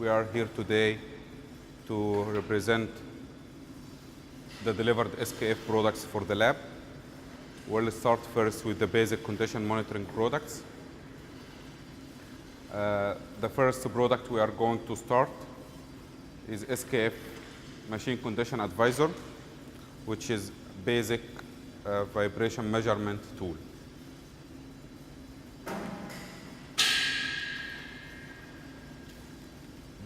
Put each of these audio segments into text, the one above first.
we are here today to represent the delivered SKF products for the lab. We'll start first with the basic condition monitoring products. The first product we are going to start is SKF Machine Condition Advisor, which is basic vibration measurement tool.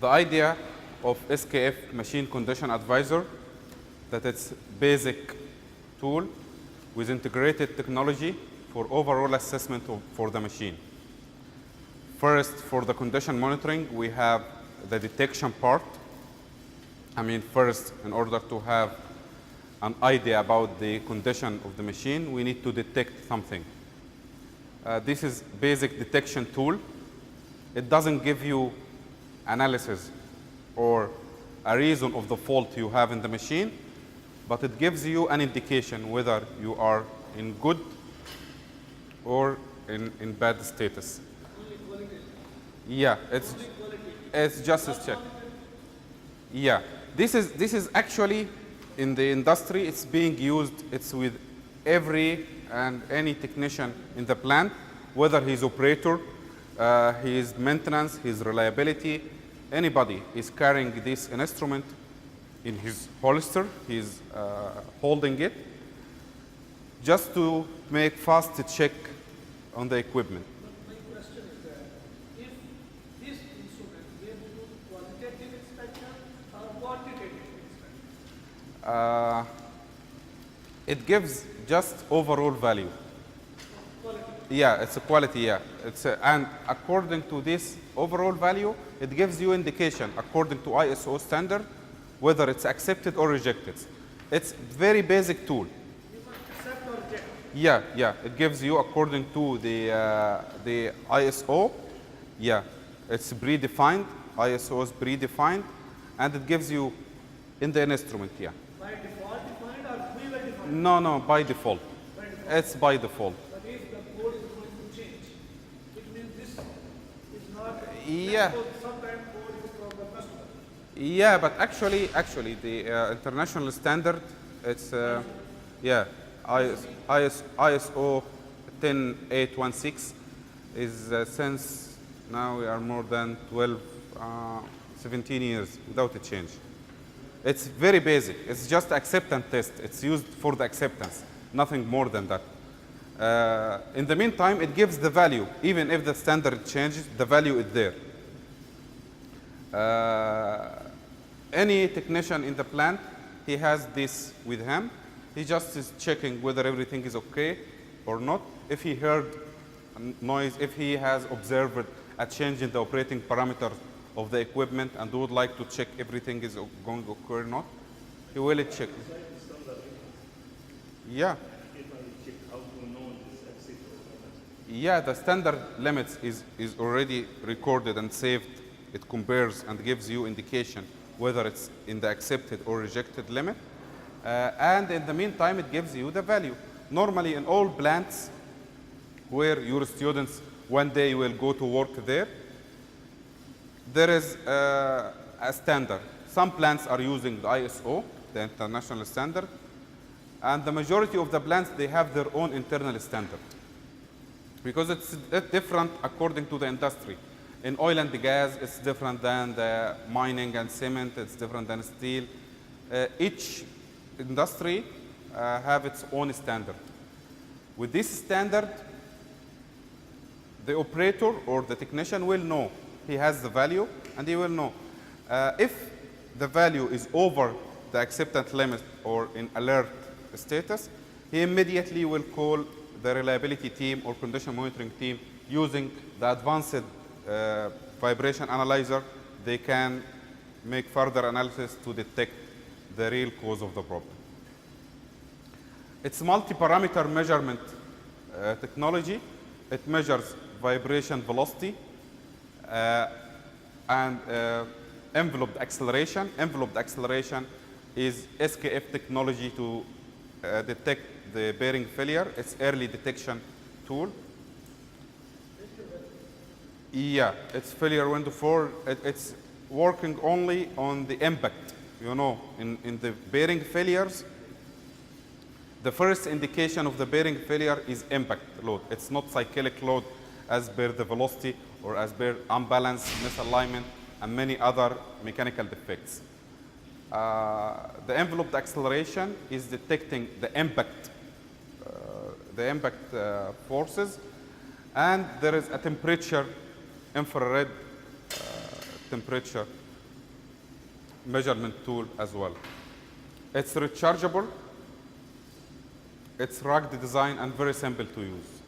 The idea of SKF Machine Condition Advisor that it's basic tool with integrated technology for overall assessment for the machine. First, for the condition monitoring, we have the detection part. First, in order to have an idea about the condition of the machine, we need to detect something. This is basic detection tool. It doesn't give you analysis or a reason of the fault you have in the machine, but it gives you an indication whether you are in good or in bad status. Yeah, it's just a check. Yeah, this is actually in the industry. It's being used. It's with every and any technician in the plant, whether he's operator, his maintenance, his reliability, anybody is carrying this instrument in his holster. He's holding it just to make fast check on the equipment. My question is that if this instrument gives you qualitative inspection or quantitative inspection? It gives just overall value. Quality. Yeah, it's a quality, yeah. And according to this overall value, it gives you indication according to ISO standard whether it's accepted or rejected. It's very basic tool. You must accept or reject. Yeah, it gives you according to the ISO. Yeah, it's predefined. ISO is predefined, and it gives you in the instrument. Yeah. By default defined or we will define? No, by default. By default. It's by default. But if the code is going to change, it means this is not. Yeah. Sometimes code is from the customer. Yeah, but actually, the international standard, it's ISO 10816 is since now we are more than 17 years without a change. It's very basic. It's just acceptance test. It's used for the acceptance, nothing more than that. In the meantime, it gives the value. Even if the standard changes, the value is there. Any technician in the plant, he has this with him. He just is checking whether everything is okay or not. If he heard noise, if he has observed a change in the operating parameters of the equipment and would like to check everything is going to occur or not, he will check. Yeah. Yeah, the standard limits is already recorded and saved. It compares and gives you indication whether it's in the accepted or rejected limit. And in the meantime, it gives you the value. Normally, in all plants where your students one day will go to work there is a standard. Some plants are using the ISO, the international standard, and the majority of the plants, they have their own internal standard because it's different according to the industry. In oil and gas, it's different than the mining and cement. It's different than steel. Each industry have its own standard. With this standard, the operator or the technician will know. He has the value, and he will know. If the value is over the acceptance limit or in alert status, he immediately will call the reliability team or condition monitoring team using the advanced vibration analyzer. They can make further analysis to detect the real cause of the problem. It's multi-parameter measurement technology. It measures vibration velocity and enveloped acceleration. Enveloped acceleration is SKF technology to detect the bearing failure. It's early detection tool. Yeah, it's failure window 4. working only on the impact. You know, in the bearing failures, the first indication of the bearing failure is impact load. It's not cyclic load as per the velocity or as per unbalanced misalignment and many other mechanical defects. The enveloped acceleration is detecting the impact forces, and there is a temperature, infrared temperature measurement tool as well. It's rechargeable, it's rugged design, and very simple to use.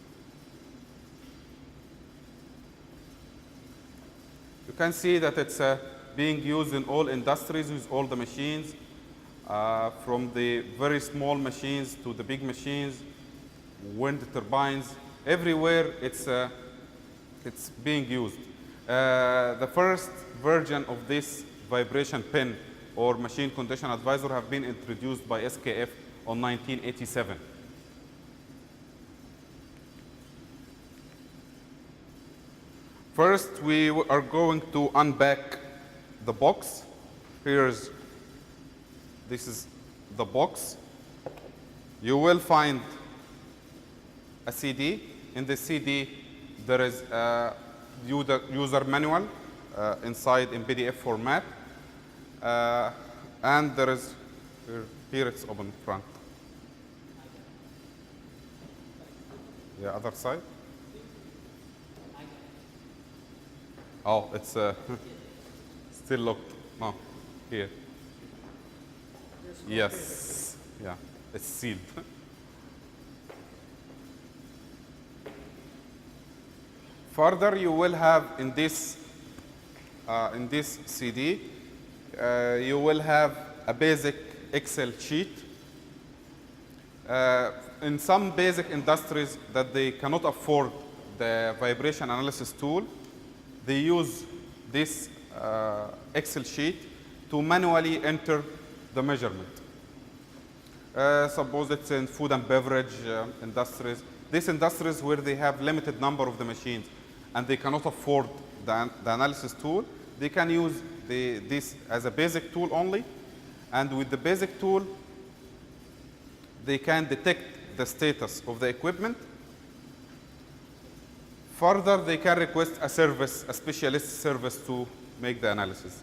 You can see that it's being used in all industries with all the machines, from the very small machines to the big machines, wind turbines, everywhere it's being used. The first version of this vibration pin or machine condition advisor have been introduced by SKF on 1987. First, we are going to unpack the box. This is the box. You will find a CD. In the CD, there is a user manual inside in PDF format. And there is, here it's open front. The other side. Oh, it's still locked. No, here. Yes, yeah, it's sealed. Further, you will have in this CD, you will have a basic Excel sheet. In some basic industries that they cannot afford the vibration analysis tool, they use this Excel sheet to manually enter the measurement. Suppose it's in food and beverage industries. These industries where they have limited number of the machines and they cannot afford the analysis tool, they can use this as a basic tool only. And with the basic tool, they can detect the status of the equipment. Further, they can request a service, a specialist service to make the analysis.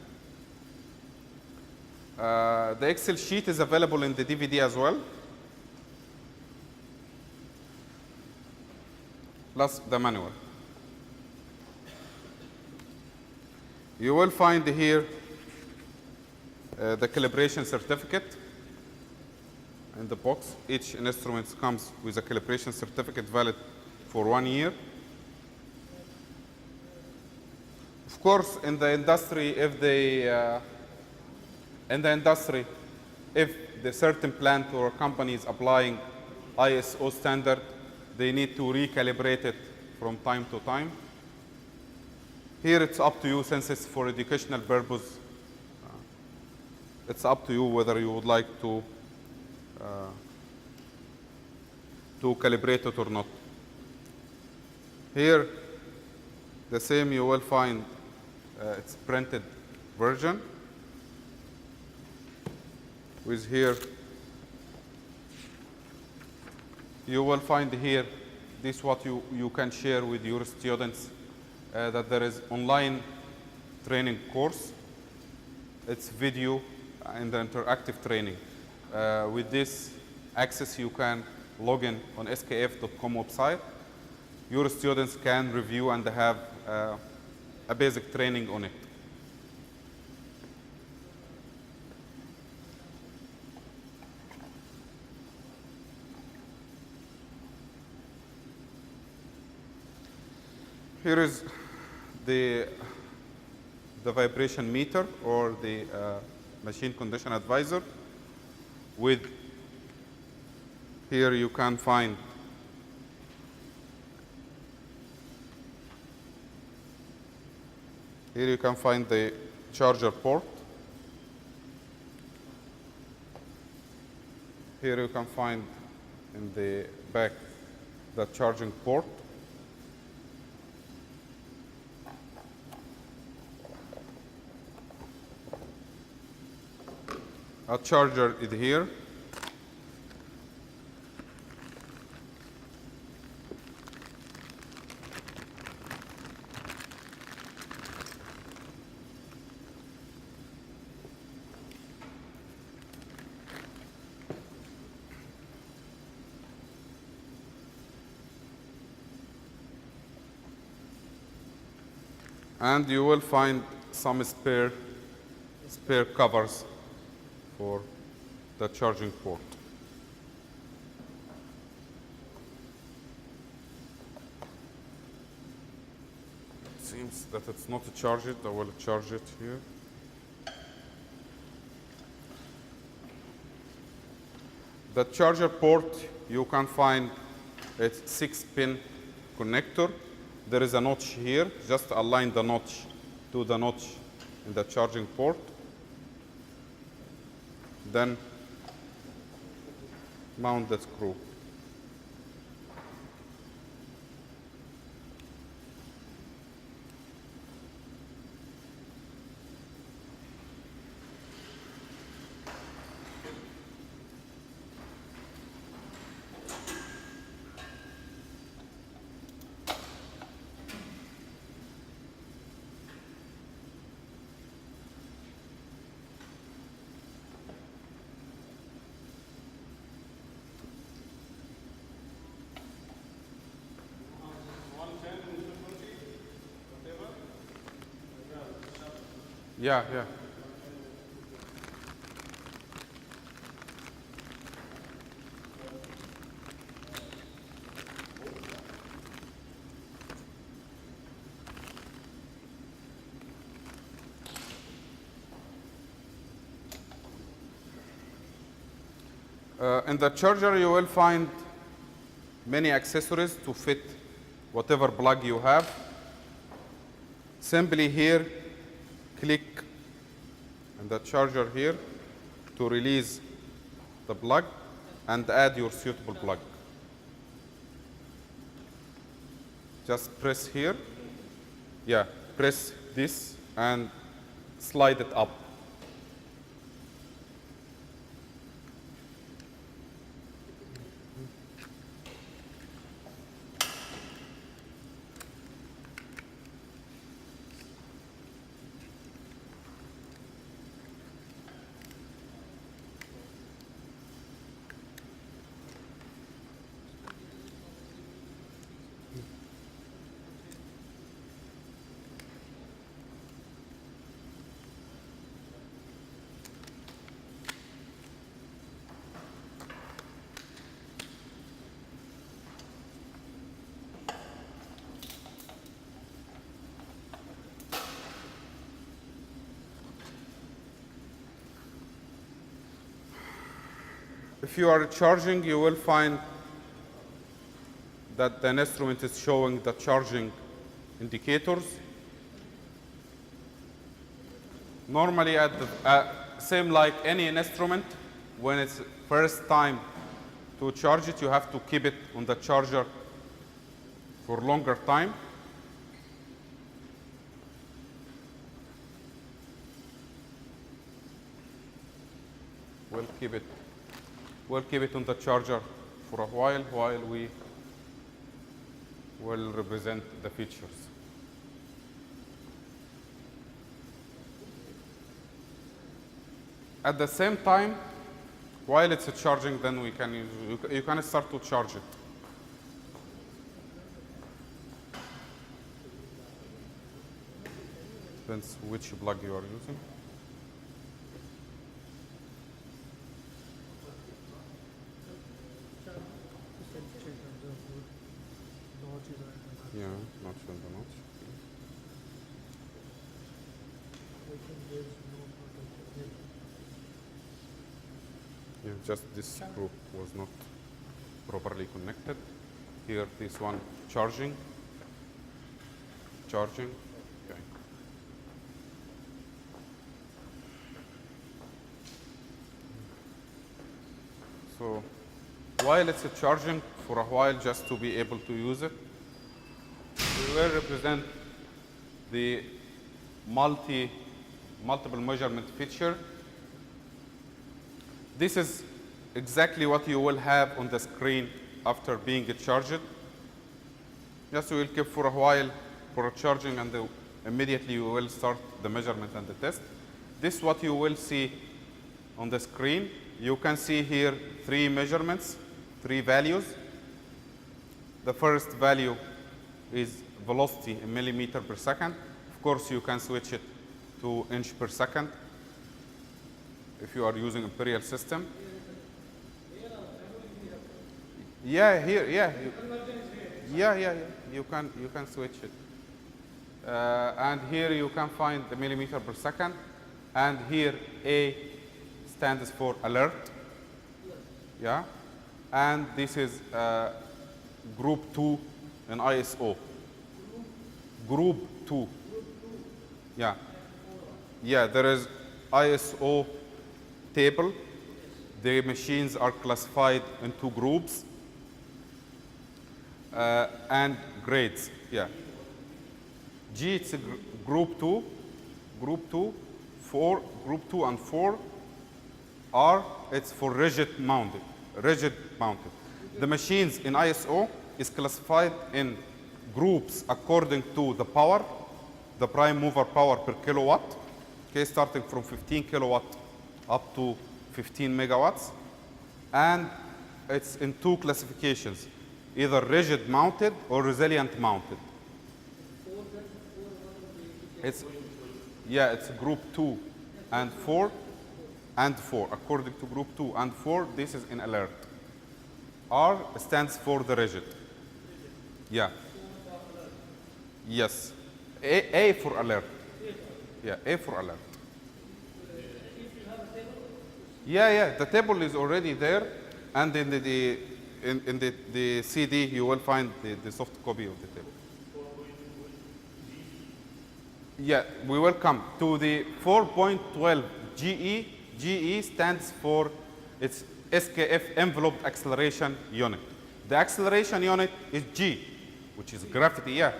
The Excel sheet is available in the DVD as well, plus the manual. You will find here the calibration certificate in the box. Each instrument comes with a calibration certificate valid for 1 year. Of course, in the industry, if the certain plant or company is applying ISO standard, they need to recalibrate it from time to time. Here, it's up to you, since it's for educational purpose. It's up to you whether you would like to calibrate it or not. Here, the same you will find its printed version. With here, you will find here this what you can share with your students, that there is online training course. It's video and interactive training. With this access, you can log in on skf.com website. Your students can review and have a basic training on it. Here is the vibration meter or the machine condition advisor. With here you can find the charger port. Here you can find in the back the charging port. A charger is here. And you will find some spare covers for the charging port. It seems that it's not charged. I will charge it here. The charger port, you can find a 6-pin connector. There is a notch here. Just align the notch to the notch in the charging port. Then mount the screw. Yeah, yeah. In the charger, you will find many accessories to fit whatever plug you have. Simply here, click on the charger here to release the plug and add your suitable plug. Just press here. Yeah, press this and slide it up. If you are charging, you will find that the instrument is showing the charging indicators. Normally, at the same like any instrument, when it's first time to charge it, you have to keep it on the charger for longer time. We'll keep it on the charger for a while we will represent the features. At the same time, while it's charging, then we can you can start to charge it. Depends which plug you are using. Yeah, not sure the notch. Yeah, just this screw was not properly connected. Here, this one charging. Okay. So while it's charging for a while, just to be able to use it, we will represent the multiple measurement feature. This is exactly what you will have on the screen after being charged. Just you will keep for a while for charging, and immediately you will start the measurement and the test. This is what you will see on the screen. You can see here 3 measurements, 3 values. The first value is velocity in millimeter per second. Of course, you can switch it to inch per second if you are using imperial system. Yeah, here, yeah. Yeah. You can switch it. And here you can find the millimeter per second. And here A stands for alert. Yeah. And this is group 2 in ISO. Group 2. Yeah. Yeah, there is ISO table. The machines are classified into groups and grades. Yeah. G, it's a group 2. Group 2, 4, group 2 and 4. R, it's for rigid mounted. Rigid mounted. The machines in ISO is classified in groups according to the power, the prime mover power per kilowatt. Okay, starting from 15 kilowatt up to 15 megawatts. And it's in 2 classifications, either rigid mounted or resilient mounted. It's group 2 and 4 and 4. According to group 2 and 4, this is in alert. R stands for the rigid. Yeah. Yes. A for alert. Yeah, A for alert. Yeah, the table is already there, and in the CD you will find the soft copy of the table. Yeah, we will come to the 4.12 GE. GE stands for its SKF enveloped acceleration unit. The acceleration unit is G, which is gravity, yeah.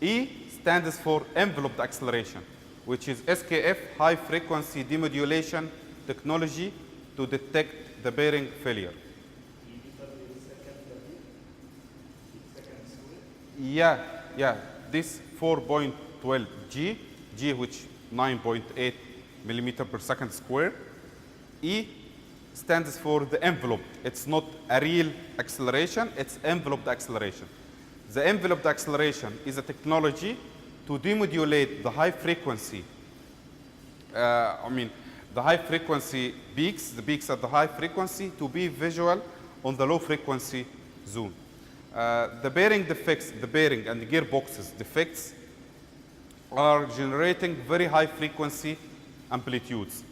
E stands for enveloped acceleration, which is SKF high frequency demodulation technology to detect the bearing failure. Yeah, this 4.12 G which 9.8 millimeter per second square. E stands for the envelope. It's not a real acceleration, it's enveloped acceleration. The enveloped acceleration is a technology to demodulate the high frequency, the high frequency peaks, the peaks at the high frequency, to be visual on the low frequency zone. The bearing defects, the bearing and the gearboxes defects are generating very high frequency amplitudes.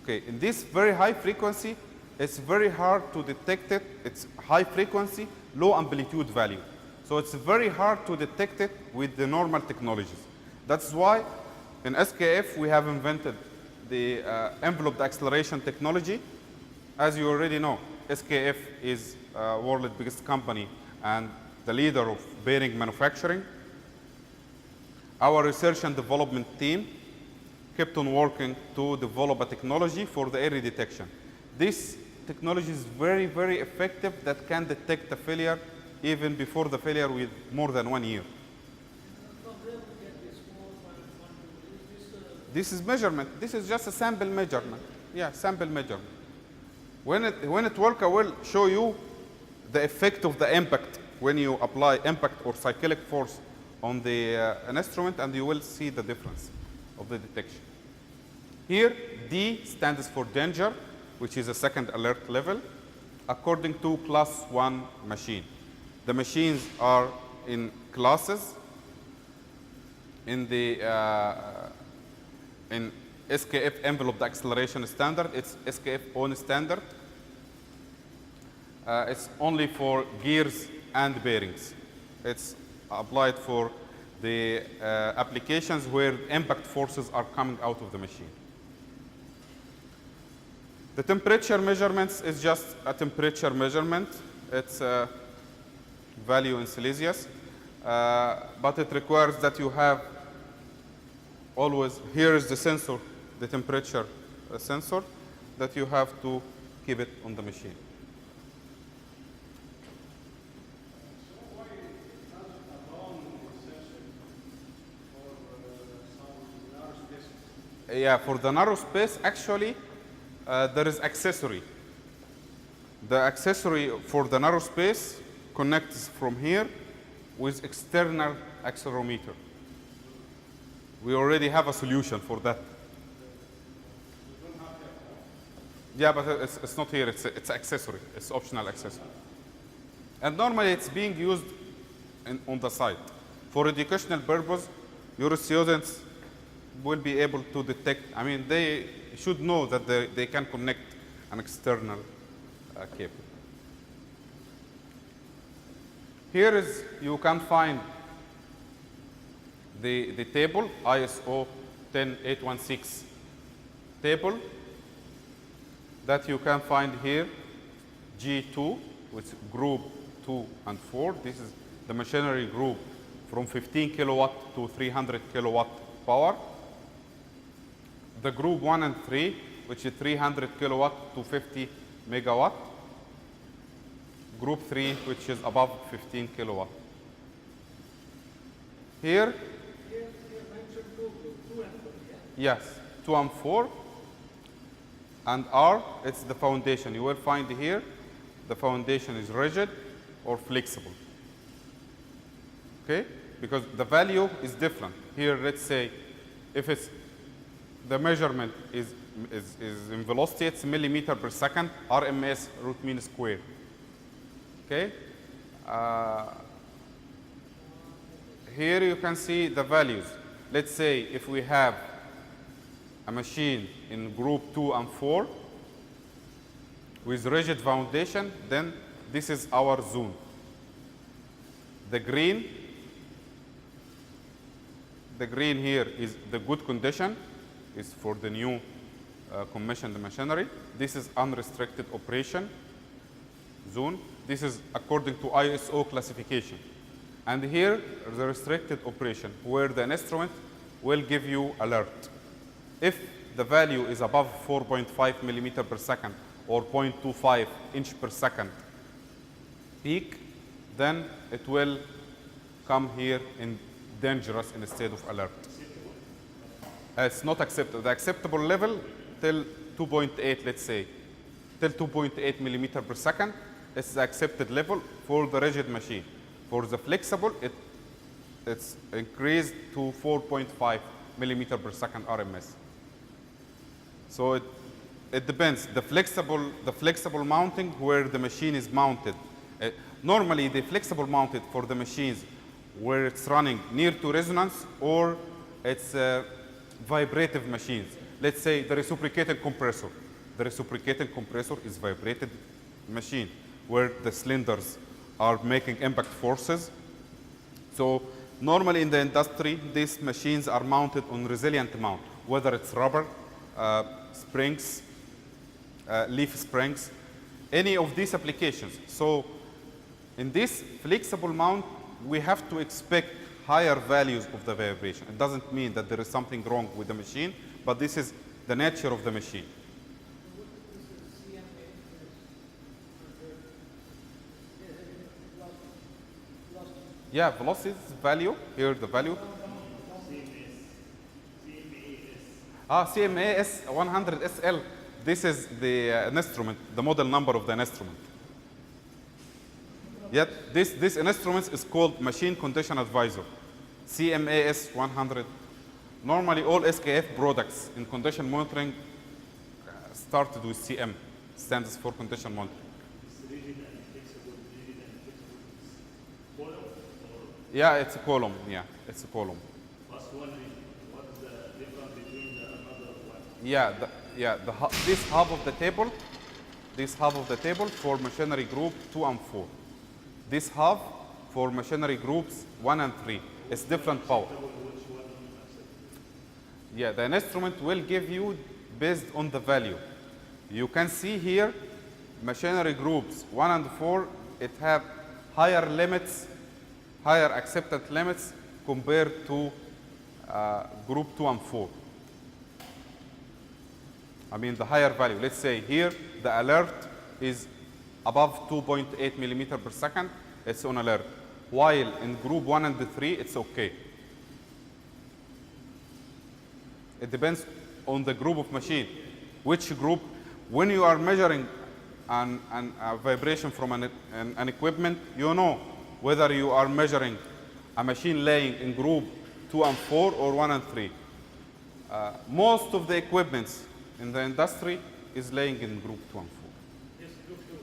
Okay, in this very high frequency, it's very hard to detect it. It's high frequency, low amplitude value. So it's very hard to detect it with the normal technologies. That's why in SKF we have invented the enveloped acceleration technology. As you already know, SKF is world's biggest company and the leader of bearing manufacturing. Our research and development team kept on working to develop a technology for the error detection. This technology is very, very effective that can detect a failure even before the failure with more than 1 year. This is measurement. This is just a sample measurement. Yeah, sample measurement. When it works, I will show you the effect of the impact when you apply impact or cyclic force on the an instrument, and you will see the difference of the detection. Here, D stands for danger, which is a second alert level, according to class 1 machine. The machines are in classes. In the in SKF enveloped acceleration standard, it's SKF own standard. It's only for gears and bearings. It's applied for the applications where impact forces are coming out of the machine. The temperature measurements is just a temperature measurement. It's a value in Celsius, but it requires that you have always, here is the sensor, the temperature sensor. that you have to keep it on the machine. Yeah, for the narrow space, actually, there is accessory. The accessory for the narrow space connects from here with external accelerometer. We already have a solution for that. Yeah, but it's not here. It's accessory. It's optional accessory. And normally it's being used on the site. For educational purpose, your students will be able to detect. I mean, they should know that they can connect an external cable. Here is, you can find the table, ISO 10816 table, that you can find here, G2, which group 2 and 4. This is the machinery group from 15 kilowatt to 300 kilowatt power. The group 1 and 3, which is 300 kilowatt to 50 megawatt. Group 3, which is above 15 kilowatt. Here, mentioned 2 and 4, yes, 2 and 4. And R, it's the foundation. You will find here, the foundation is rigid or flexible. Okay? Because the value is different. Here, let's say, if it's the measurement is in velocity, it's millimeter per second, RMS, root mean square. Okay? Here you can see the values. Let's say if we have a machine in group 2 and 4 with rigid foundation, then this is our zone. The green here is the good condition, is for the new commissioned machinery. This is unrestricted operation zone. This is according to ISO classification. And here is the restricted operation, where the instrument will give you alert. If the value is above 4.5 millimeter per second or 0.25 inch per second peak, then it will come here in dangerous instead of alert. It's not acceptable. The acceptable level till 2.8, let's say, till 2.8 millimeter per second is the accepted level for the rigid machine. For the flexible, it's increased to 4.5 millimeter per second RMS. So it depends. The flexible mounting where the machine is mounted. Normally, the flexible mounted for the machines where it's running near to resonance or it's vibrative machines. Let's say the reciprocating compressor. The reciprocating compressor is vibrated machine where the cylinders are making impact forces. So normally in the industry, these machines are mounted on resilient mount, whether it's rubber, springs, leaf springs, any of these applications. So in this flexible mount, we have to expect higher values of the vibration. It doesn't mean that there is something wrong with the machine, but this is the nature of the machine. Yeah, velocity value, here the value. CMAS 100 SL. This is the instrument, the model number of the instrument. Yet this instrument is called Machine Condition Advisor, CMAS 100. Normally, all SKF products in condition monitoring started with CM, stands for condition monitoring. Yeah, it's a column. Yeah, it's a column. What's one region? What is the difference between the another one? Yeah, this half of the table for machinery group 2 and 4. This half for machinery groups 1 and 3. It's different power. Yeah, the instrument will give you based on the value. You can see here machinery groups 1 and 4, it have higher limits, higher accepted limits compared to group 2 and 4. I mean the higher value. Let's say here the alert is above 2.8 millimeter per second, it's on alert. While in group 1 and 3, it's okay. It depends on the group of machine. Which group, when you are measuring a vibration from an equipment, you know whether you are measuring a machine laying in group 2 and 4 or 1 and 3. Most of the equipments in the industry is laying in group 2 and 4. Yes, group 2.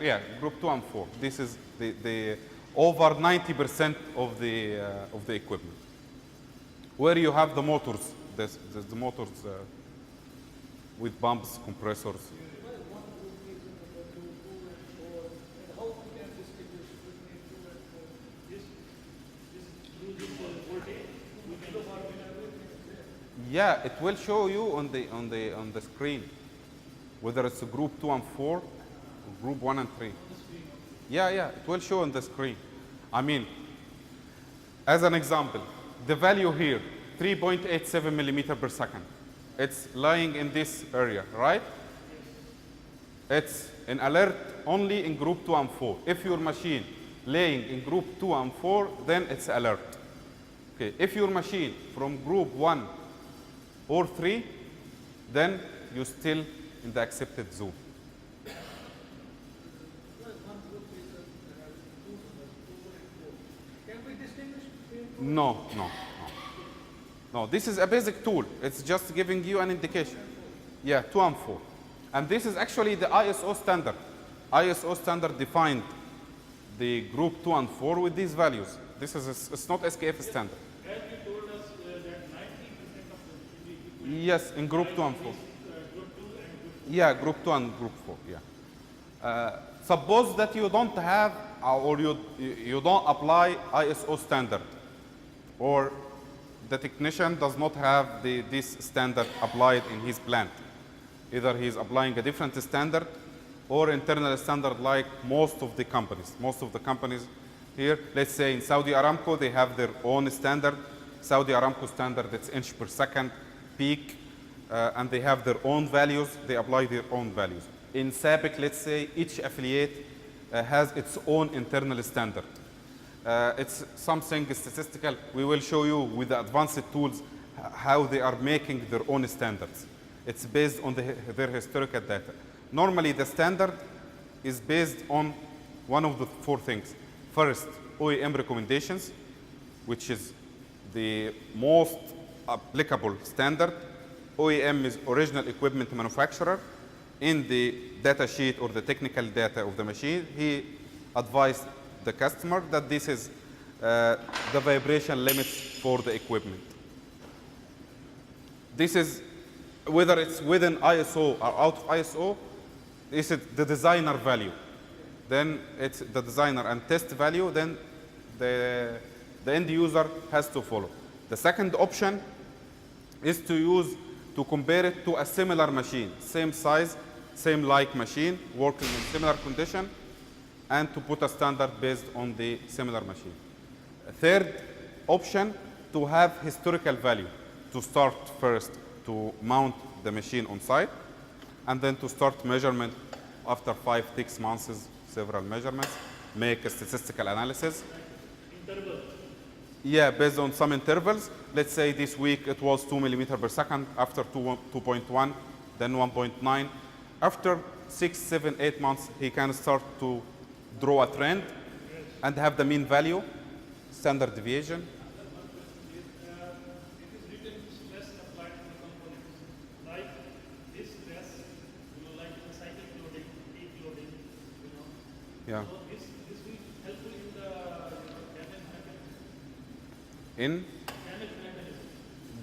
Yeah, group 2 and 4. This is the over 90% of the equipment. Where you have the motors, the motors with pumps, compressors. Yeah, it will show you on the screen whether it's a group 2 and 4 or group 1 and 3. Yeah, it will show on the screen. I mean, as an example, the value here, 3.87 millimeter per second. It's lying in this area, right? It's an alert only in group 2 and 4. If your machine laying in group 2 and 4, then it's alert. Okay, if your machine from group 1 or 3, then you're still in the accepted zone. Can we distinguish between No, this is a basic tool. It's just giving you an indication. Yeah, 2 and 4. And this is actually the ISO standard. ISO standard defined the group 2 and 4 with these values. This is it's not SKF standard. As you told us that 90% of the equipment Yes, in group 2 and 4. group 2 and group 4. Yeah, group 2 and group 4, yeah. Suppose that you don't have or you don't apply ISO standard, or the technician does not have this standard applied in his plant. Either he's applying a different standard or internal standard like most of the companies. Most of the companies here, let's say in Saudi Aramco, they have their own standard. Saudi Aramco standard, it's inch per second peak, and they have their own values. They apply their own values. In SABIC, let's say, each affiliate has its own internal standard. It's something statistical. We will show you with the advanced tools how they are making their own standards. It's based on their historical data. Normally, the standard is based on one of the 4 things. First, OEM recommendations, which is the most applicable standard. OEM is original equipment manufacturer. In the data sheet or the technical data of the machine, he advised the customer that this is the vibration limits for the equipment. This is, whether it's within ISO or out of ISO, this is the designer value. Then it's the designer and test value, then the end user has to follow. The second option is to compare it to a similar machine, same size, same like machine, working in similar condition, and to put a standard based on the similar machine. A third option, to have historical value, to start first to mount the machine on site, and then to start measurement after 5-6 months, several measurements, make a statistical analysis. Interval. Yeah, based on some intervals. Let's say this week it was 2 millimeter per second, after 2.1, then 1.9. After 6, 7, 8 months, he can start to draw a trend and have the mean value, standard deviation. It is written stress applied to the components. Like this stress, like the cyclic loading, peak loading, Yeah. So this will helpful in the damage mechanism. In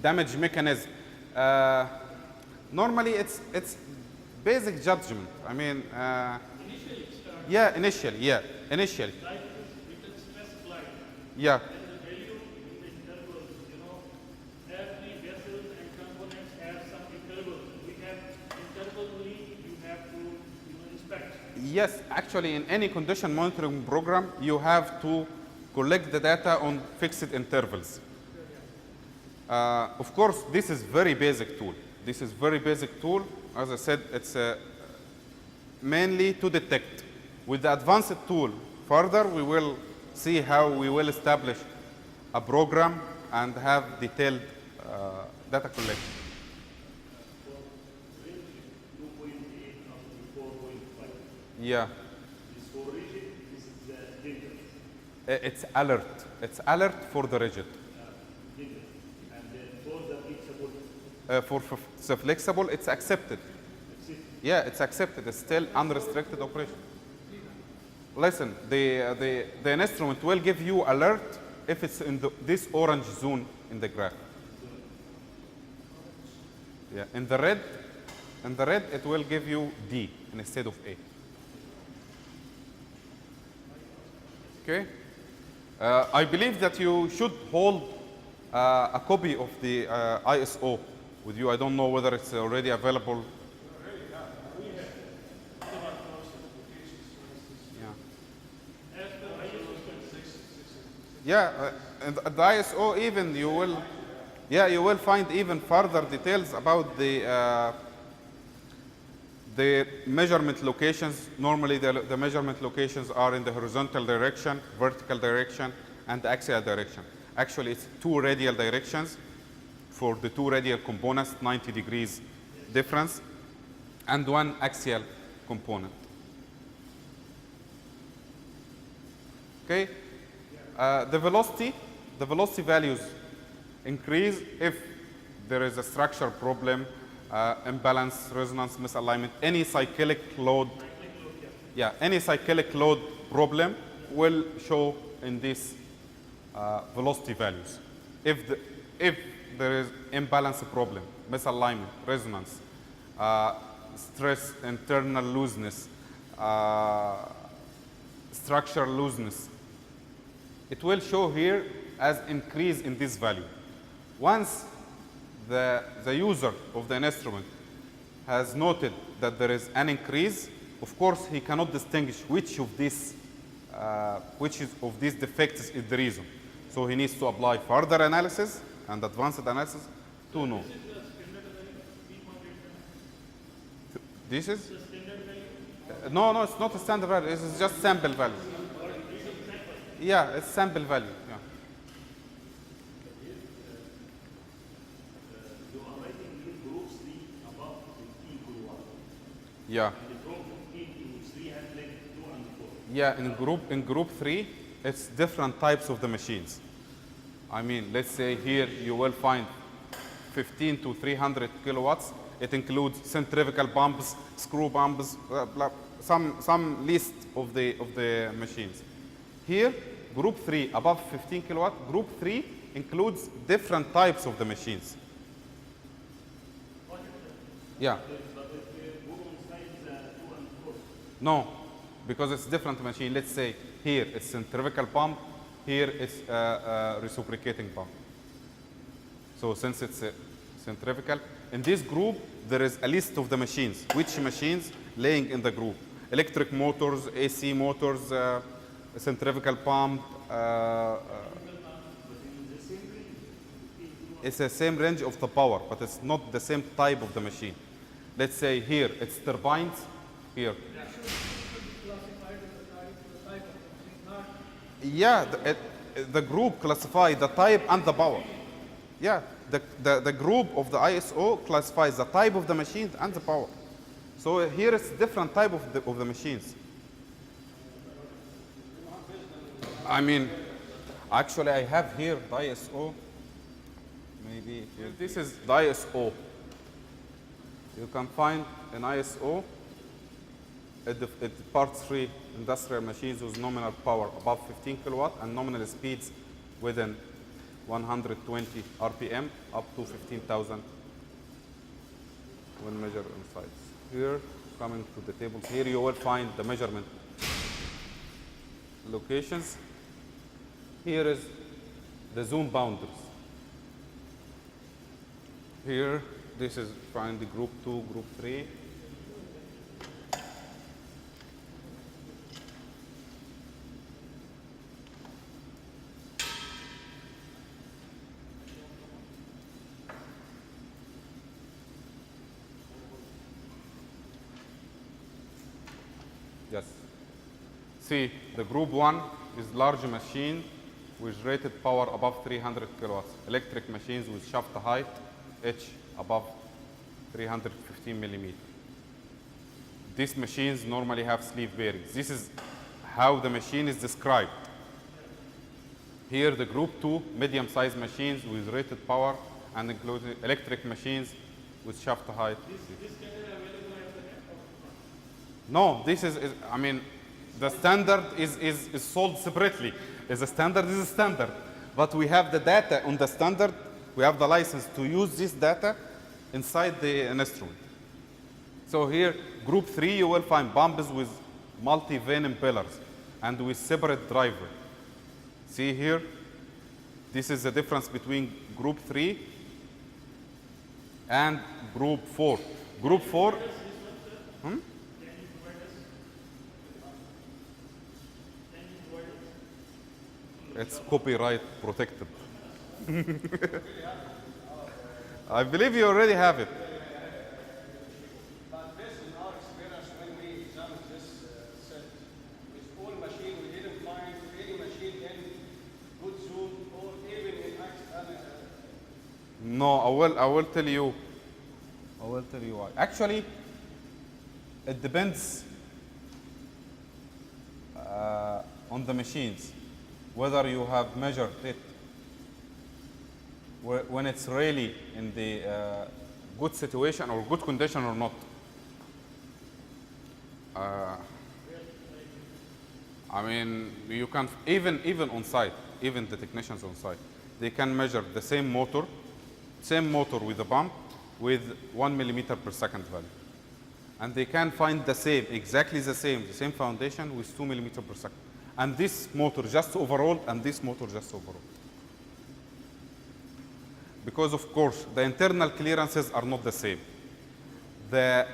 Damage mechanism. damage mechanism. Normally, it's basic judgment. I mean, Initially it starts. yeah, initially. Like it is written stress applied. Yeah, Then the value in the intervals, every vessel and components have some intervals. We have intervally you have to inspect. yes, actually, in any condition monitoring program, you have to collect the data on fixed intervals. Of course, this is very basic tool. This is very basic tool. As I said, it's mainly to detect. With the advanced tool, further we will see how we will establish a program and have detailed data collection. Yeah. This for rigid, this is dangerous. It's alert. It's alert for the rigid. Dangerous. And for the flexible, For the flexible, it's accepted. Yeah, it's accepted. It's still unrestricted operation. Listen, the instrument will give you alert if it's in this orange zone in the graph. Yeah, in the red, it will give you D instead of A. Okay. I believe that you should hold a copy of the ISO with you. I don't know whether it's already available. Yeah, and the ISO even you will find even further details about the measurement locations. Normally the measurement locations are in the horizontal direction, vertical direction, and the axial direction. Actually, it's 2 radial directions for the 2 radial components, 90 degrees difference, and 1 axial component. Okay. The velocity values increase if there is a structure problem, imbalance, resonance, misalignment, any cyclic load. Yeah, any cyclic load problem will show in these velocity values. If there is imbalance problem, misalignment, resonance, stress, internal looseness, structure looseness, it will show here as increase in this value. Once the user of the instrument has noted that there is an increase, of course he cannot distinguish which of these defects is the reason. So he needs to apply further analysis and advanced analysis to know. This is? No, it's not a standard value. This is just sample value. Yeah, it's sample value. Yeah. you are writing here group 3 above 15 kilowatt. Yeah. And from 15 to 3 handling 2 and 4. Yeah, in group 3, it's different types of the machines. I mean, let's say here you will find 15 to 300 kilowatts. It includes centrifugal pumps, screw pumps, some list of the machines. Here, group 3 above 15 kilowatt, group 3 includes different types of the machines. Yeah. But if you go inside the 2 and 4. No, because it's different machine. Let's say here it's centrifugal pump, here it's reciprocating pump. So since it's centrifugal, in this group there is a list of the machines. Which machines laying in the group? Electric motors, AC motors, centrifugal pump. It's the same range of the power, but it's not the same type of the machine. Let's say here it's turbines. Here. Yeah, the group classify the type and the power. Yeah, the group of the ISO classifies the type of the machine and the power. So here it's different type of the machines. I mean, actually I have here the ISO. Maybe this is the ISO. You can find an ISO at part 3 industrial machines with nominal power above 15 kilowatt and nominal speeds within 120 RPM up to 15,000 when measured on sites. Here, coming to the tables, here you will find the measurement locations. Here is the zone boundaries. Here, this is find the group 2, group 3. Yes. See, the group 1 is large machine with rated power above 300 kilowatts. Electric machines with shaft height, H above 315 millimeters. These machines normally have sleeve bearings. This is how the machine is described. Here, the group 2, medium-sized machines with rated power and including electric machines with shaft height. This can be available at the end of No, this is I mean, the standard is sold separately. As a standard is a standard. But we have the data on the standard, we have the license to use this data inside the instrument. So here, group 3, you will find bombs with multi-vane impellers and with separate driver. See here, this is the difference between group 3 and group 4. Group 4, it's copyright protected. I believe you already have it. But based on our experience when we examined this set, with all machine, we didn't find any machine in good zoom or even in No, I will tell you. I will tell you why. Actually, it depends on the machines, whether you have measured it when it's really in the good situation or good condition or not. I mean, you can even on site, even the technicians on site, they can measure the same motor with a pump with 1 millimeter per second value, and they can find the same, exactly the same foundation with 2 millimeter per second, and this motor just overall and this motor just overall. Because of course the internal clearances are not the same. The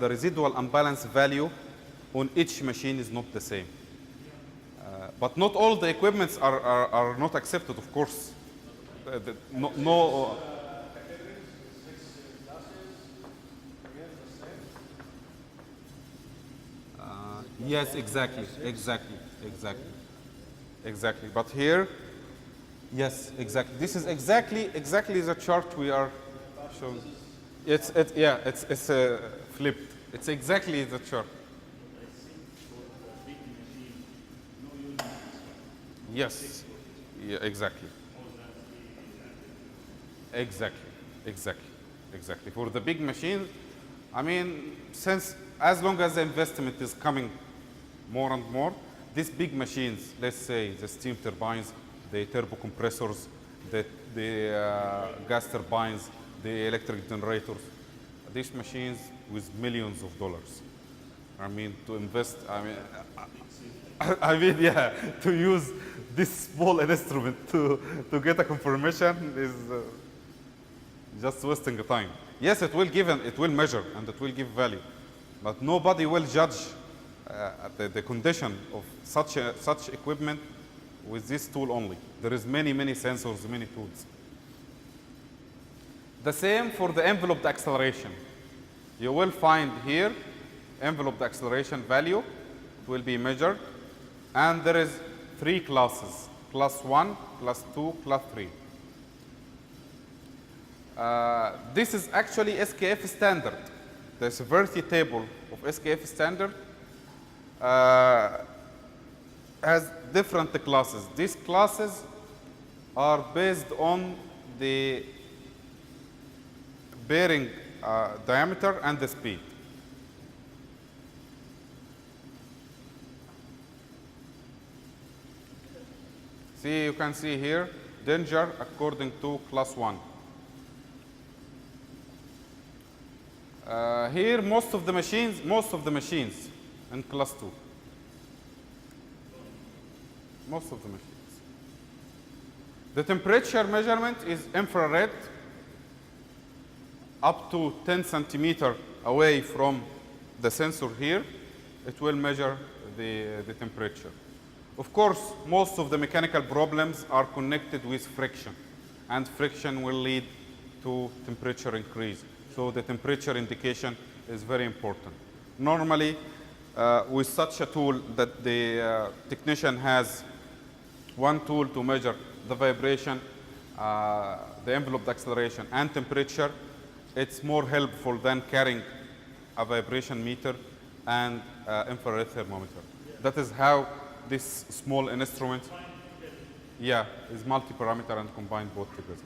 residual unbalanced value on each machine is not the same. But not all the equipments are not accepted, of course. Yes, exactly. But here, yes, exactly. This is exactly the chart we are showing. It's flipped. It's exactly the chart. Yes. Yeah, exactly. Exactly. For the big machines, I mean, as long as the investment is coming more and more, these big machines, let's say the steam turbines, the turbo compressors, the gas turbines, the electric generators, these machines with millions of dollars. I mean, to invest, yeah, to use this small instrument to get a confirmation is just wasting the time. Yes, it will measure and it will give value, but nobody will judge the condition of such equipment with this tool only. There is many sensors, many tools. The same for the enveloped acceleration. You will find here enveloped acceleration value. It will be measured, and there is 3 classes: class 1, class 2, class 3. This is actually SKF standard. The severity table of SKF standard has different classes. These classes are based on the bearing diameter and the speed. See, you can see here, danger according to class 1. Here, most of the machines in class 2. Most of the machines. The temperature measurement is infrared up to 10 centimeter away from the sensor here. It will measure the temperature. Of course, most of the mechanical problems are connected with friction, and friction will lead to temperature increase. So the temperature indication is very important. Normally, with such a tool that the technician has one tool to measure the vibration, the envelope acceleration, and temperature, it's more helpful than carrying a vibration meter and infrared thermometer. That is how this small instrument, is multi-parameter and combined both together.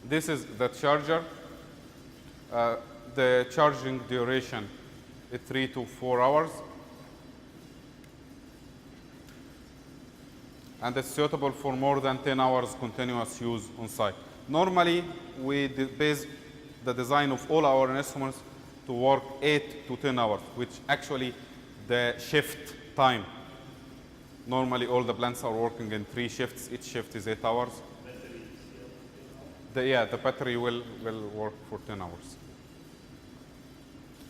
This is the charger. The charging duration is 3 to 4 hours. And it's suitable for more than 10 hours continuous use on site. Normally, we base the design of all our instruments to work 8 to 10 hours, which actually the shift time. Normally, all the plants are working in 3 shifts. Each shift is 8 hours. The battery will work for 10 hours.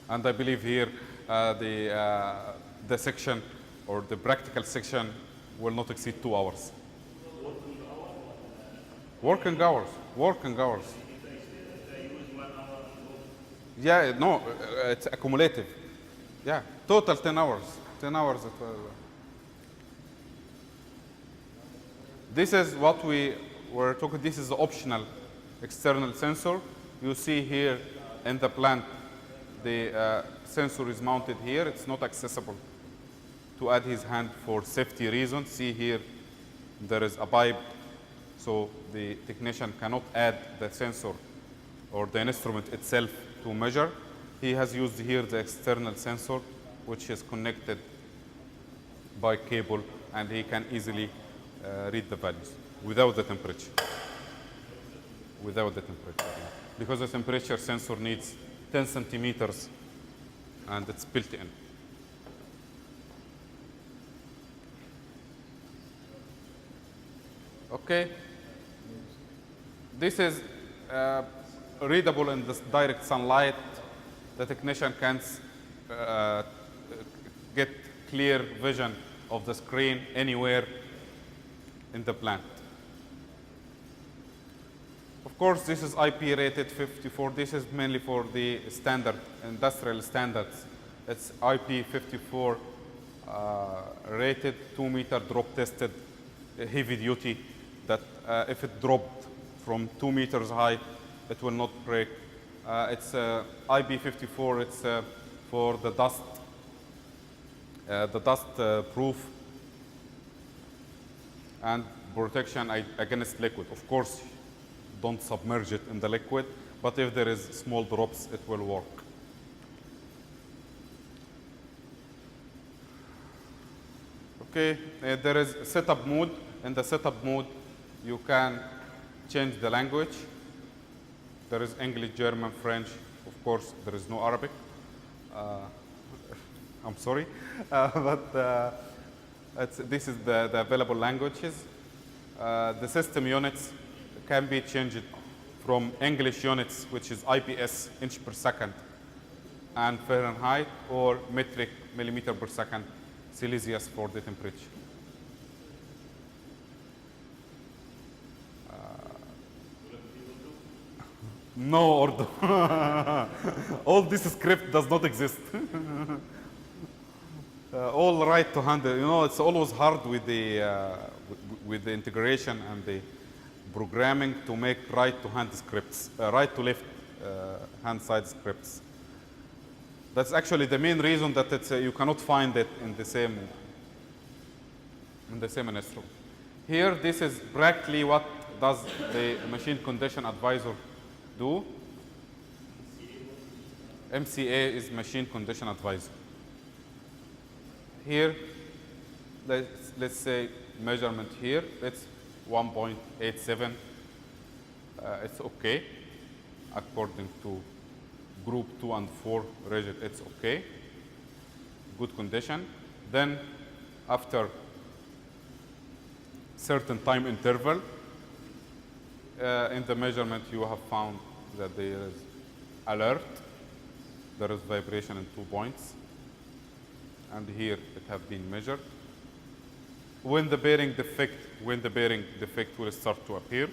And I believe here the section or the practical section will not exceed 2 hours. Working hours. Working hours. Yeah, no, it's accumulative. Yeah, total 10 hours. 10 hours. This is what we were talking. This is the optional external sensor. You see here in the plant, the sensor is mounted here. It's not accessible to add his hand for safety reasons. See here, there is a pipe, so the technician cannot add the sensor or the instrument itself to measure. He has used here the external sensor, which is connected by cable, and he can easily read the values without the temperature. Without the temperature, because the temperature sensor needs 10 centimeters, and it's built in. Okay. This is readable in the direct sunlight. The technician can get clear vision of the screen anywhere in the plant. Of course, this is IP rated 54. This is mainly for the standard, industrial standards. It's IP 54 rated, 2-meter drop tested, heavy duty, that if it dropped from 2 meters high, it will not break. It's IP 54, it's for the dust proof and protection against liquid. Of course, don't submerge it in the liquid, but if there is small drops, it will work. Okay, there is setup mode. In the setup mode, you can change the language. There is English, German, French. Of course, there is no Arabic. I'm sorry, but this is the available languages. The system units can be changed from English units, which is IPS, inch per second, and Fahrenheit, or metric, millimeter per second, Celsius for the temperature. No order. All this script does not exist. All right to hand. You know, it's always hard with the integration and the programming to make right to hand scripts, right to left hand side scripts. That's actually the main reason that it's, you cannot find it in the same instrument. Here, this is practically what does the machine condition advisor do. MCA is machine condition advisor. Here, let's say measurement here, it's 1.87. It's okay. According to group 2 and 4 rigid, it's okay. Good condition. Then, after certain time interval, in the measurement you have found that there is alert, there is vibration in 2 points, and here it has been measured. When the bearing defect will start to appear,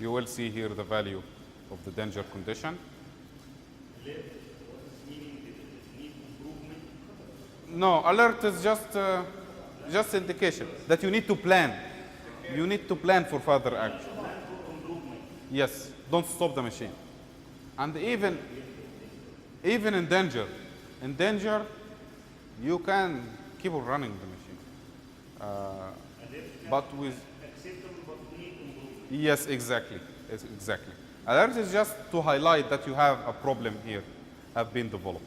you will see here the value of the danger condition. Meaning it need to prove No, alert is just indication that you need to plan. You need to plan for further action. Yes, don't stop the machine. And even in danger, you can keep on running the machine. But with yes, exactly, exactly. Alert is just to highlight that you have a problem here, have been developed.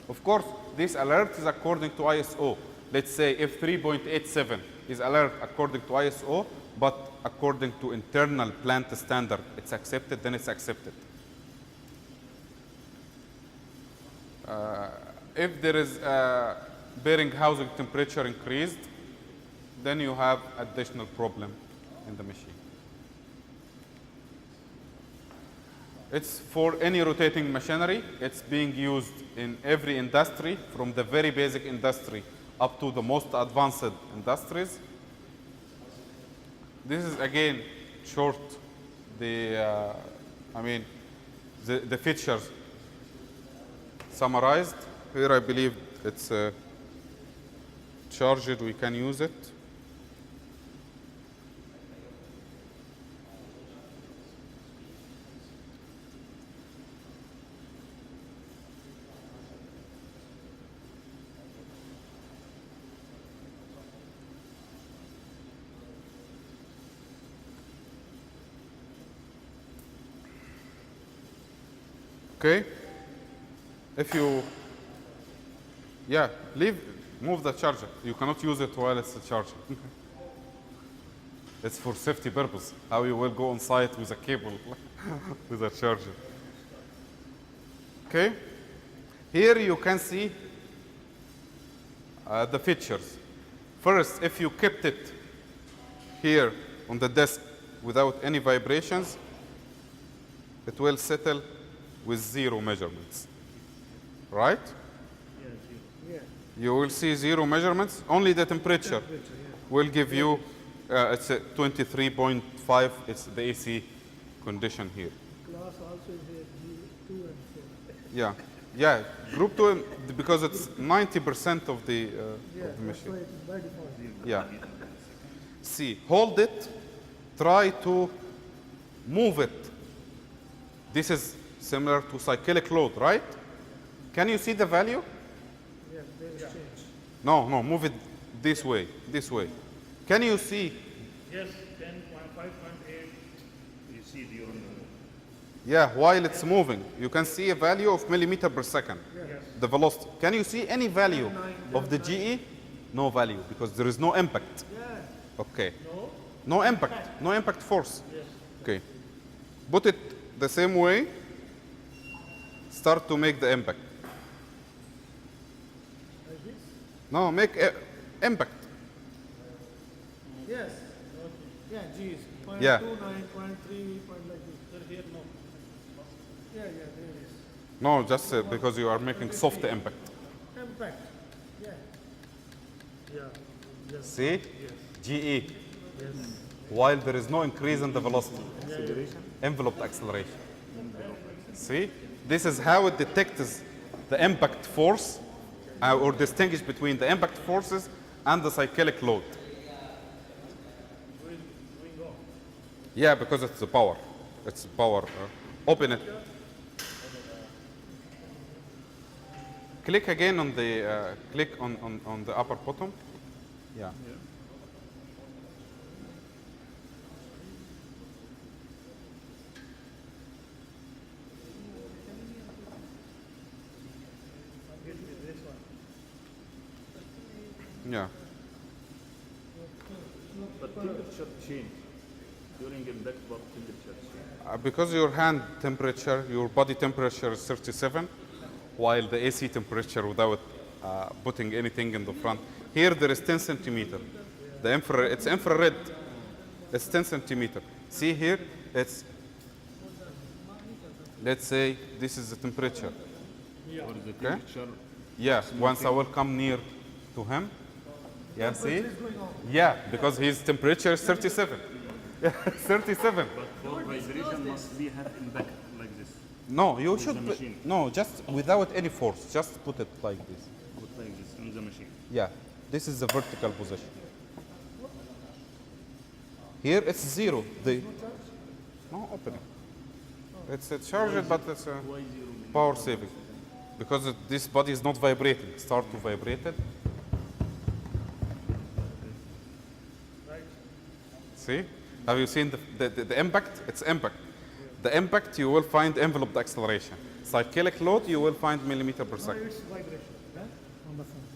Of course, this alert is according to ISO. Let's say if 3.87 is alert according to ISO, but according to internal plant standard, it's accepted, then it's accepted. If there is a bearing housing temperature increased, then you have additional problem in the machine. It's for any rotating machinery. It's being used in every industry, from the very basic industry up to the most advanced industries. This is again short, the features summarized. Here I believe it's charged, we can use it. Okay, if you, move the charger. You cannot use it while it's charging. It's for safety purpose. How you will go on site with a cable, with a charger. Okay, here you can see the features. First, if you kept it here on the desk without any vibrations, it will settle with 0 measurements, right? Yeah. You will see 0 measurements. Only the temperature will give you, it's a 23.5. It's the AC condition here. Class also is here, G2 and 4. Yeah, group 2, because it's 90% of the Yeah, of the that's machine. why it's by default. Yeah. See, hold it, try to move it. This is similar to cyclic load, right? Can you see the value? Yeah, there is change. No, move it this way, this way. Can you see? Yes, 10.5.8. You see the Yeah, while it's moving, you can see a value of millimeter per second, Yes. the velocity. Can you see any value of the GE? No value, because there is no impact. Yeah. Okay. No impact, no impact force. Okay. Put it the same way. Start to make the impact. Like this? No, make impact. Yes. Yeah, G is 0.29, Yeah. 0.3, point like this. Sir, here no. Yeah, there is. No, just because you are making soft impact. Impact. Yeah. Yeah. Yes. See? GE. Yes. While there is no increase in the velocity. Enveloped acceleration. See? This is how it detects the impact force or distinguish between the impact forces and the cyclic load. Yeah, because it's the power. It's power. Open it. Click again on the click on the upper bottom. Yeah. Yeah. But temperature change during impact, what temperature change? Because your hand temperature, your body temperature is 37, while the AC temperature without putting anything in the front. Here there is 10 centimeter. The infrared, it's infrared. It's 10 centimeter. See here, it's, let's say this is the temperature. Or the Okay. temperature? Yeah, once I will come near to him. Yeah, see? Yeah, because his temperature is 37. Yeah, 37. But for vibration must be have impact like this. No, you the should, machine. no, just without any force. Just put it like this. Put like on the machine. Yeah, this is the vertical position. Here it's 0. No opening. It's charged, but it's a Why 0? power saving. Because this body is not vibrating. Start to vibrate it. See? Have you seen the impact? It's impact. The impact, you will find enveloped acceleration. Cyclic load, you will find millimeter per No, second. it's vibration, on the phone.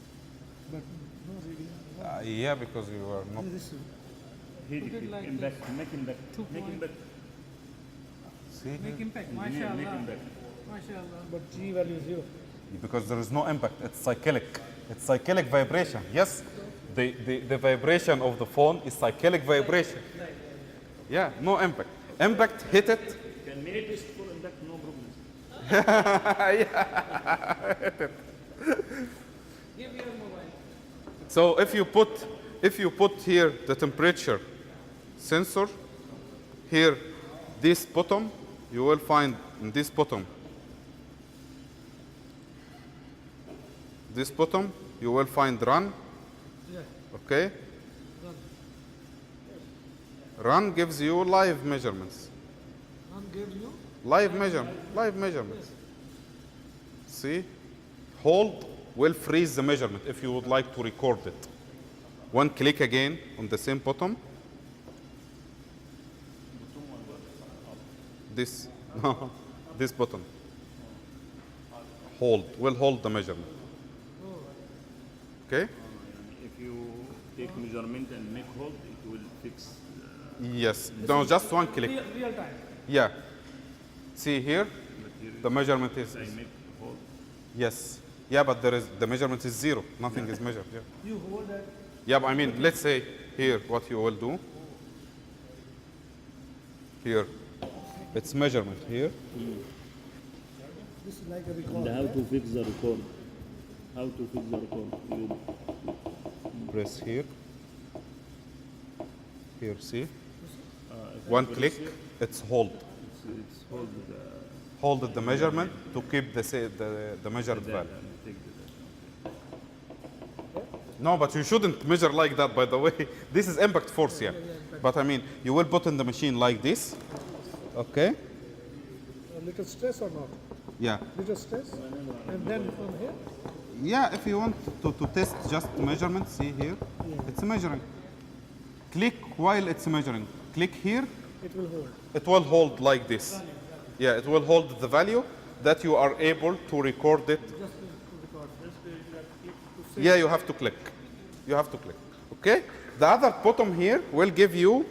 But no reading. Yeah, because you are not. This is Heat it like impact, make impact, make point. impact. See? make impact, Engineer, make mashallah. impact. Mashallah. But G value is 0. Because there is no impact. It's cyclic. It's cyclic vibration. Yes, the vibration of the phone is cyclic vibration. Yeah, no impact. Impact hit it. Can make test for impact, no problem. Give your mobile. So if you put here the temperature sensor, here this bottom, you will find in this bottom. This bottom, you will find run. Yeah. Okay. Run gives you live measurements. None gives you. Live measurements. See? Hold will freeze the measurement if you would like to record it. One click again on the same bottom. This, this button. Will hold the measurement. Okay? If you take measurement and make hold, it will fix. Yes. No, just one click. Real time. Yeah. See here, the measurement is. I make hold. Yes. Yeah, but the measurement is 0. Nothing is measured. Yeah. You hold that. Yeah, but I mean, let's say here what you will do. Here, it's measurement here. This is like a record. And how to fix the record? How to fix the record? You Press here. Here, see? if One I click, press here, it's hold. it's hold the Hold the measurement to keep the measured value. take the No, but you shouldn't measure like that, by the way. This is impact force, yeah. But I mean, you will put in the machine like this. Okay? A little stress or not? Yeah. Little stress. And then from here, Yeah, if you want to test just measurement, see here. It's measuring. Click while it's measuring. Click here. it will hold. It will hold like this. Yeah, it will hold the value that you are able to record it. Just to record. Yeah, you have to click. You have to click. Okay? The other bottom here will give you,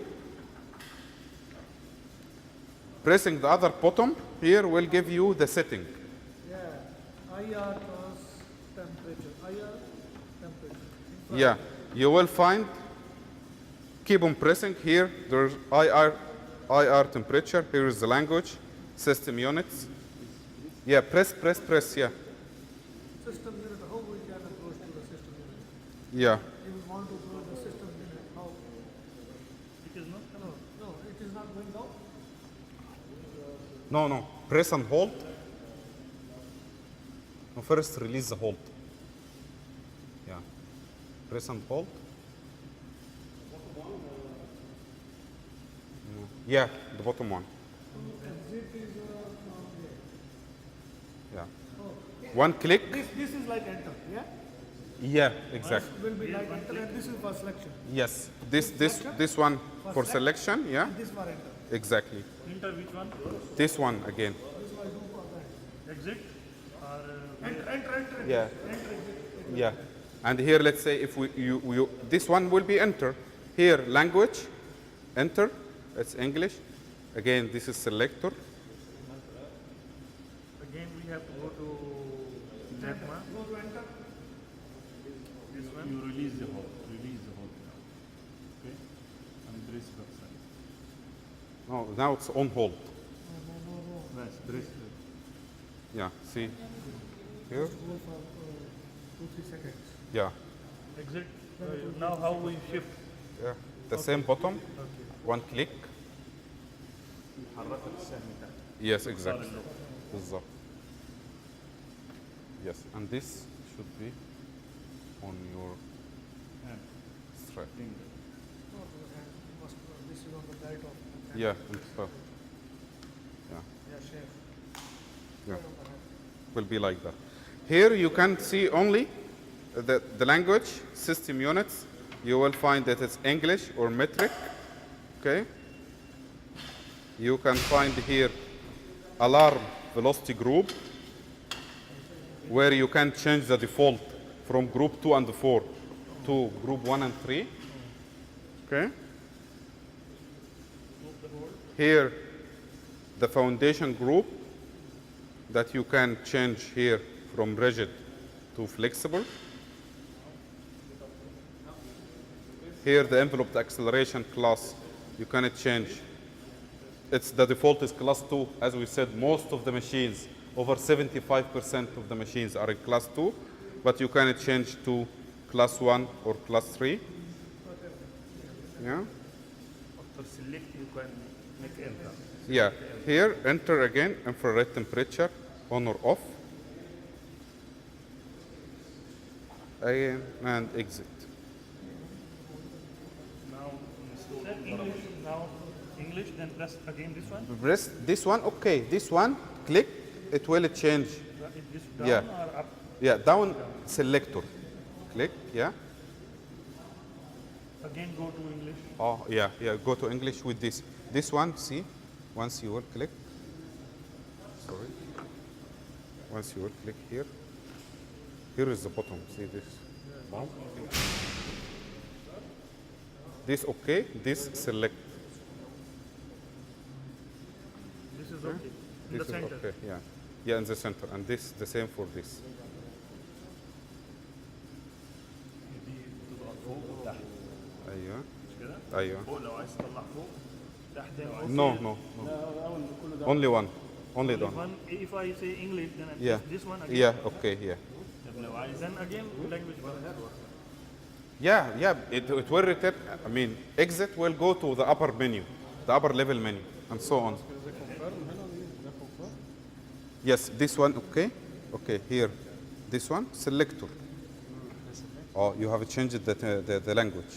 pressing the other bottom here will give you the setting. Yeah. IR trans temperature. IR temperature. Yeah, you will find, keep on pressing here, there's IR temperature, here is the language, system units. Yeah, press, yeah. System unit, how we can approach to the system unit? Yeah, If we want to approach the system unit, how? It is not. No, it is not going down. no, press and hold. No, first release the hold. Yeah, press and hold. Yeah, the bottom one. Exit is from here. Yeah. One click. This is like enter, yeah? Yeah, exactly. Will be like enter, and this is for selection. Yes, this one for selection, yeah, And this for enter. exactly. Enter which one? This one again. This will do for that. Exit or Enter. Yeah. Yeah. And here, let's say if this one will be enter. Here, language, enter. It's English. Again, this is selector. again we have to go to Netma. Go to enter. This one. You release the hold. Release the hold now. Okay? And brace backside. No, now it's on hold. Nice. Brace. Yeah. See. Here. Go for 2-3 seconds. Yeah. Exit. Now how we shift? Yeah. The same bottom. One click. حركت السهم تحت. Yes, exactly. بالظبط. Yes, and this should be. on your thread. No, this is on the belt of the Yeah, yeah, Yeah, chef. yeah. Will be like that. Here you can see only the language system units. You will find that it's English or metric. Okay. You can find here alarm velocity group, where you can change the default from group 2 and 4 to group 1 and 3. Okay. Here, the foundation group that you can change here from rigid to flexible. Here, the enveloped acceleration class, you can change. The default is class 2. As we said, most of the machines, over 75% of the machines are in class 2, but you can change to class 1 or class 3. Yeah? After select, you can make enter. Yeah. Here, enter again infrared temperature, on or off. Again, and exit. Now install Then English, now English, then press again this one. Press this one, okay. This one, click, it will change. Is this down Yeah. or up? Yeah, down selector. Click, yeah. Again go to English. Oh, yeah, yeah, go to English with this. This one, see, once you will click, sorry. Once you will click here, here is the bottom, see this? Now. This okay, this select. This is okay. In This the is center. okay, yeah. Yeah, in the center, and this, the same for this. دي بتضغط فوق وتحت أيوه. مش كده؟ أيوه. فوق لو عايز تطلع فوق تحت لو عايز No, no, no. Only one. Only Only one. one. If I say English, then I Yeah. press this one again. Yeah, okay, yeah. طب لو عايز Then again language one. Yeah, yeah, it will return, I mean, exit will go to the upper menu, the upper level menu, and so on. Yes, this one, okay. Okay, here, this one, selector. Oh, you have changed the language.